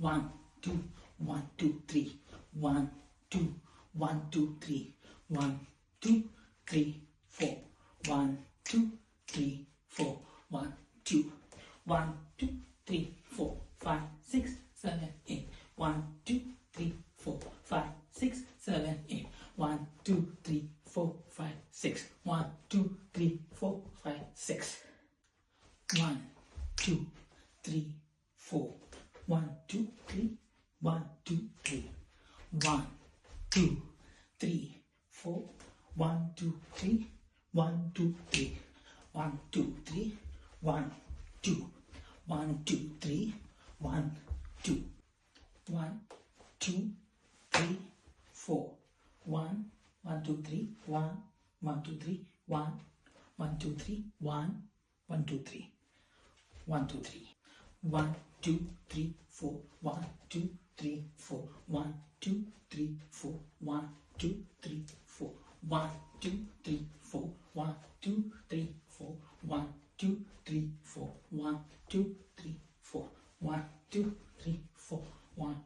1, 2, 1, 2, 3. 1, 2, 1, 2, 3. 1, 2, 3, 4. 1, 2, 3, 4. 1, 2, 1, 2, 3, 4, 5, 6, 7, 8. 1, 2, 3, 4, 5, 6, 7, 8. 1, 2, 3, 4, 5, 6. 1, 2, 3, 4, 5, 6. 1, 2, 3, 4. 1, 2, 3. 1, 2, 3. 1, 2, 3, 4. 1, 2, 3. 1, 2, 3. 1, 2, 3. 1, 2. 1, 2, 3. 1, 2. 1, 2, 3, 4. 1, 1, 2, 3. 1, 1, 2, 3. 1, 1, 2, 3. 1, 1, 2, 3. 1, 2, 3. 1, 2, 3, 4. 1, 2, 3, 4. 1, 2, 3, 4. 1, 2, 3, 4. 1, 2, 3, 4. 1, 2, 3, 4. 1, 2, 3, 4. 1, 2, 3, 4. 1, 2, 3, 4. 1,